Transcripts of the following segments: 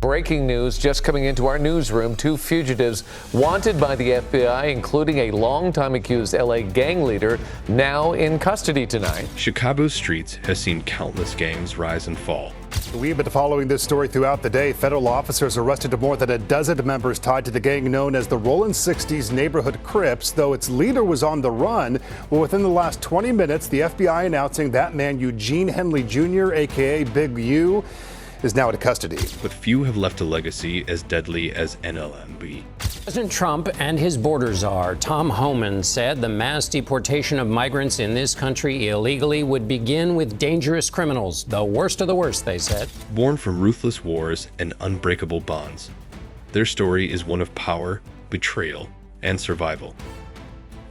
Breaking news just coming into our newsroom. 2 fugitives wanted by the FBI, including a longtime accused LA gang leader, now in custody tonight. Chicago's streets has seen countless gangs rise and fall. We've been following this story throughout the day. Federal officers arrested more than a dozen members tied to the gang known as the Rollin' 60s Neighborhood Crips, though its leader was on the run. Well, within the last 20 minutes, the FBI announcing that man, Eugene Henley Jr., a.k.a. Big U, is now in custody. But few have left a legacy as deadly as NLMB. President Trump and his border czar, Tom Homan, said the mass deportation of migrants in this country illegally would begin with dangerous criminals, the worst of the worst, they said. Born from ruthless wars and unbreakable bonds, their story is one of power, betrayal, and survival.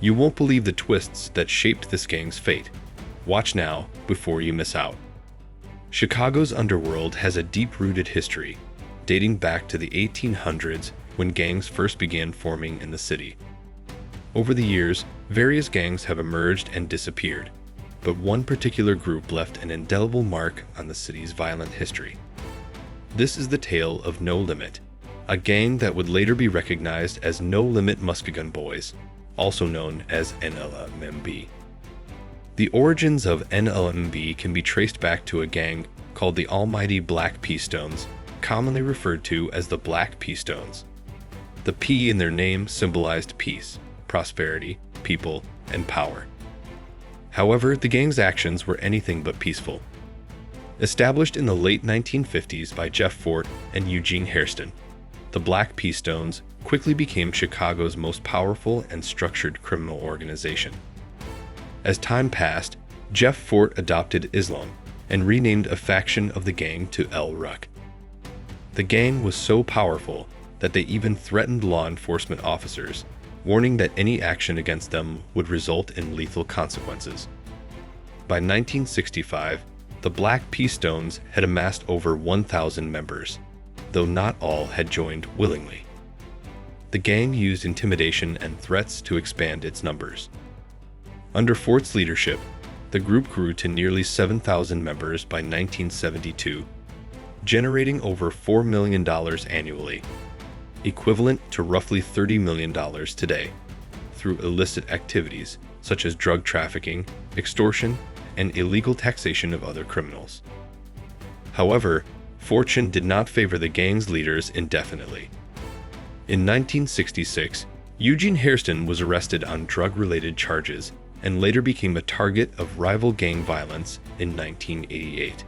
You won't believe the twists that shaped this gang's fate. Watch now before you miss out. Chicago's Underworld has a deep-rooted history, dating back to the 1800s when gangs first began forming in the city. Over the years, various gangs have emerged and disappeared, but one particular group left an indelible mark on the city's violent history. This is the tale of No Limit, a gang that would later be recognized as No Limit Muskegon Boys, also known as NLMB. The origins of NLMB can be traced back to a gang called the Almighty Black P Stones, commonly referred to as the Black P Stones. The P in their name symbolized peace, prosperity, people, and power. However, the gang's actions were anything but peaceful. Established in the late 1950s by Jeff Fort and Eugene Hairston, the Black P Stones quickly became Chicago's most powerful and structured criminal organization. As time passed, Jeff Fort adopted Islam and renamed a faction of the gang to El Ruck. The gang was so powerful that they even threatened law enforcement officers, warning that any action against them would result in lethal consequences. By 1965, the Black P Stones had amassed over 1,000 members, though not all had joined willingly. The gang used intimidation and threats to expand its numbers. Under Fort's leadership, the group grew to nearly 7,000 members by 1972, generating over $4 million annually, equivalent to roughly $30 million today, through illicit activities such as drug trafficking, extortion, and illegal taxation of other criminals. However, fortune did not favor the gang's leaders indefinitely. In 1966, Eugene Hairston was arrested on drug-related charges and later became a target of rival gang violence in 1988.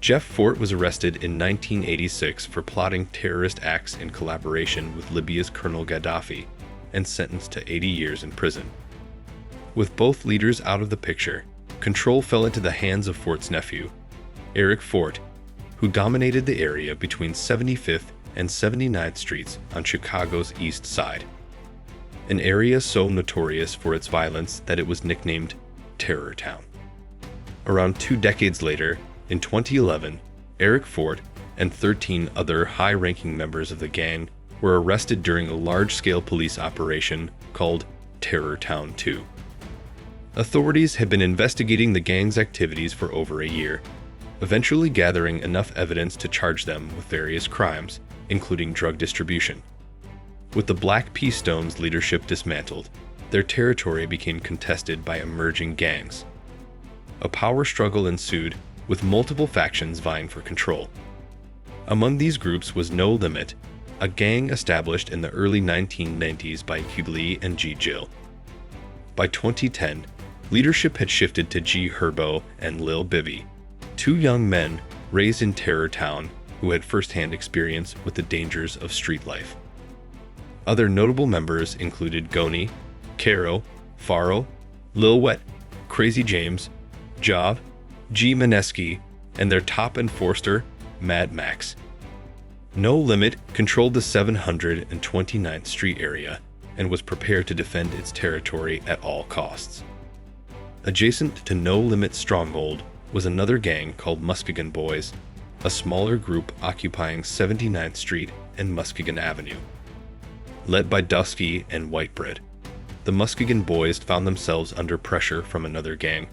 Jeff Fort was arrested in 1986 for plotting terrorist acts in collaboration with Libya's Colonel Gaddafi and sentenced to 80 years in prison. With both leaders out of the picture, control fell into the hands of Fort's nephew, Eric Fort, who dominated the area between 75th and 79th Streets on Chicago's East Side, an area so notorious for its violence that it was nicknamed Terror Town. Around 2 decades later, in 2011, Eric Fort and 13 other high-ranking members of the gang were arrested during a large-scale police operation called Terror Town 2. Authorities had been investigating the gang's activities for over a year, eventually gathering enough evidence to charge them with various crimes, including drug distribution. With the Black P Stones' leadership dismantled, their territory became contested by emerging gangs. A power struggle ensued, with multiple factions vying for control. Among these groups was No Limit, a gang established in the early 1990s by Q Lee and G Jill. By 2010, leadership had shifted to G Herbo and Lil Bibby, 2 young men raised in Terror Town who had first-hand experience with the dangers of street life. Other notable members included Goni, Caro, Faro, Lil Wet, Crazy James, Job, G Mineski, and their top enforcer, Mad Max. No Limit controlled the 729th Street area and was prepared to defend its territory at all costs. Adjacent to No Limit's stronghold was another gang called Muskegon Boys, a smaller group occupying 79th Street and Muskegon Avenue. Led by Dusky and Whitebread, the Muskegon Boys found themselves under pressure from another gang,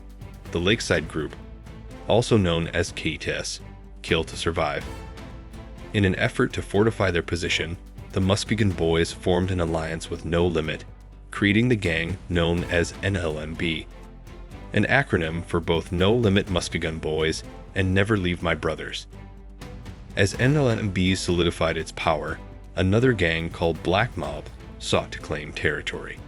the Lakeside Group, also known as KTS, Kill to Survive. In an effort to fortify their position, the Muskegon Boys formed an alliance with No Limit, creating the gang known as NLMB, an acronym for both No Limit Muskegon Boys and Never Leave My Brothers. As NLMB solidified its power, another gang called Black Mob sought to claim territory.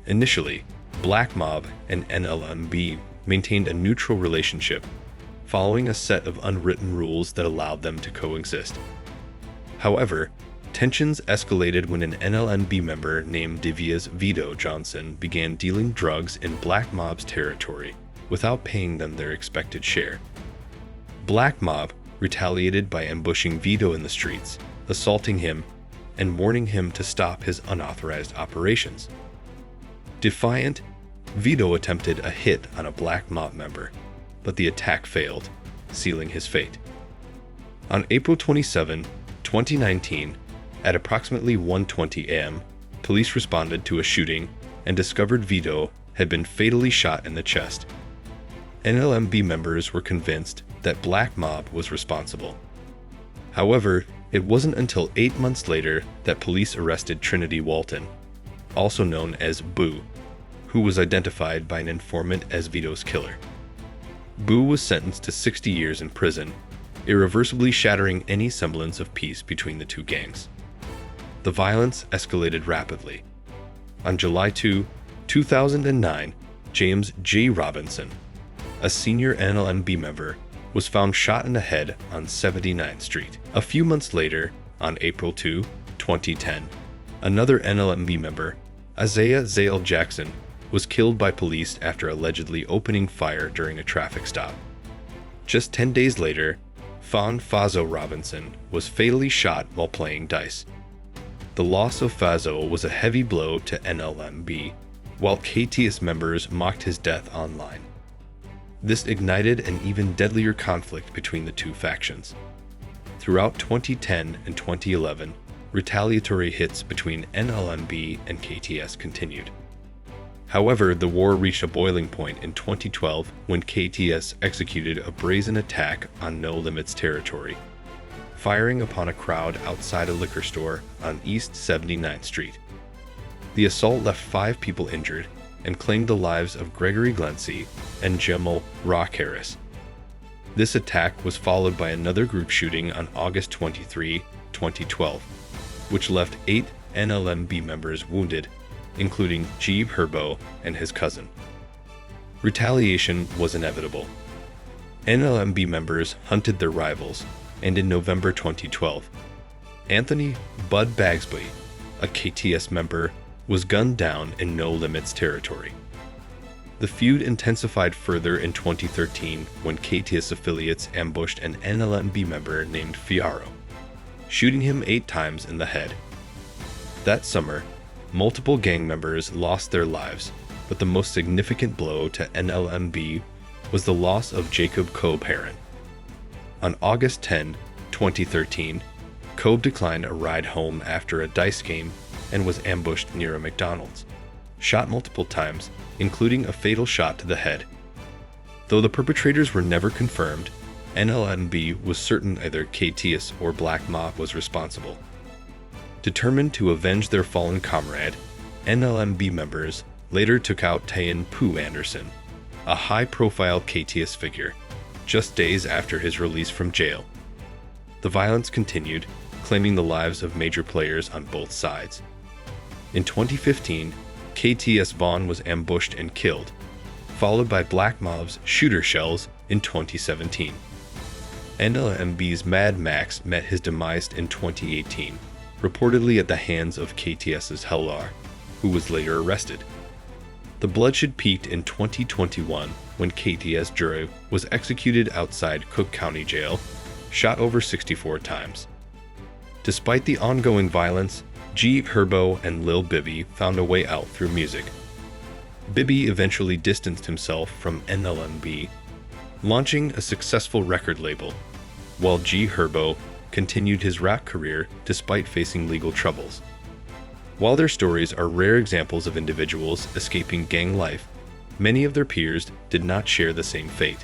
Initially, Black Mob and NLMB maintained a neutral relationship, following a set of unwritten rules that allowed them to coexist. However, tensions escalated when an NLMB member named Divia's Vito Johnson began dealing drugs in Black Mob's territory without paying them their expected share. Black Mob retaliated by ambushing Vito in the streets, assaulting him, and warning him to stop his unauthorized operations. Defiant, Vito attempted a hit on a Black Mob member, but the attack failed, sealing his fate. On April 27, 2019, at approximately 1:20 a.m., police responded to a shooting and discovered Vito had been fatally shot in the chest. NLMB members were convinced that Black Mob was responsible. However, it wasn't until 8 months later that police arrested Trinity Walton, also known as Boo, who was identified by an informant as Vito's killer. Boo was sentenced to 60 years in prison, irreversibly shattering any semblance of peace between the two gangs. The violence escalated rapidly. On July 2, 2009, James J. Robinson, a senior NLMB member, was found shot in the head on 79th Street. A few months later, on April 2, 2010, another NLMB member, Isaiah Zale Jackson, was killed by police after allegedly opening fire during a traffic stop. Just 10 days later, Fawn Fazo Robinson was fatally shot while playing dice. The loss of Fazo was a heavy blow to NLMB, while KTS members mocked his death online. This ignited an even deadlier conflict between the two factions. Throughout 2010 and 2011, retaliatory hits between NLMB and KTS continued. However, the war reached a boiling point in 2012 when KTS executed a brazen attack on No Limit's territory, firing upon a crowd outside a liquor store on East 79th Street. The assault left 5 people injured and claimed the lives of Gregory Glency and Jamal Rock Harris. This attack was followed by another group shooting on August 23, 2012, which left 8 NLMB members wounded, including Jeeb Herbo and his cousin. Retaliation was inevitable. NLMB members hunted their rivals, and in November 2012, Anthony Bud Bagsby, a KTS member, was gunned down in No Limit's territory. The feud intensified further in 2013 when KTS affiliates ambushed an NLMB member named Fiaro, shooting him 8 times in the head. That summer, multiple gang members lost their lives, but the most significant blow to NLMB was the loss of Jacob Cobb-Heron. On August 10, 2013, Cobb declined a ride home after a dice game and was ambushed near a McDonald's, shot multiple times, including a fatal shot to the head. Though the perpetrators were never confirmed, NLMB was certain either KTS or Black Mob was responsible. Determined to avenge their fallen comrade, NLMB members later took out Tayan Poo Anderson, a high-profile KTS figure, just days after his release from jail. The violence continued, claiming the lives of major players on both sides. In 2015, KTS Vaughn was ambushed and killed, followed by Black Mob's Shooter Shells in 2017. NLMB's Mad Max met his demise in 2018, reportedly at the hands of KTS's Hellar, who was later arrested. The bloodshed peaked in 2021 when KTS Jury was executed outside Cook County Jail, shot over 64 times. Despite the ongoing violence, G. Herbo and Lil Bibby found a way out through music. Bibby eventually distanced himself from NLMB, launching a successful record label, while G. Herbo continued his rap career despite facing legal troubles. While their stories are rare examples of individuals escaping gang life, many of their peers did not share the same fate.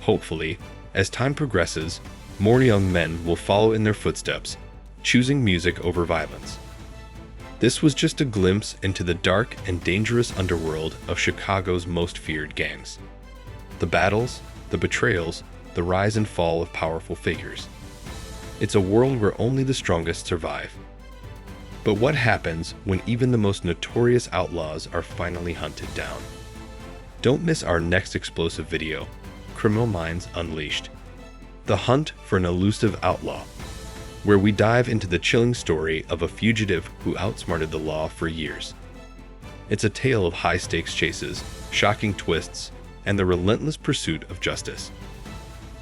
Hopefully, as time progresses, more young men will follow in their footsteps, choosing music over violence. This was just a glimpse into the dark and dangerous underworld of Chicago's most feared gangs. The battles, the betrayals, the rise and fall of powerful figures. It's a world where only the strongest survive. But what happens when even the most notorious outlaws are finally hunted down? Don't miss our next explosive video, Criminal Minds Unleashed. The hunt for an elusive outlaw, where we dive into the chilling story of a fugitive who outsmarted the law for years. It's a tale of high-stakes chases, shocking twists, and the relentless pursuit of justice.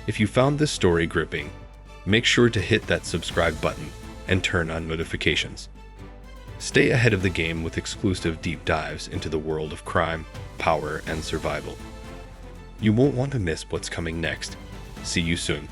If you found this story gripping, make sure to hit that subscribe button and turn on notifications. Stay ahead of the game with exclusive deep dives into the world of crime, power, and survival. You won't want to miss what's coming next. See you soon.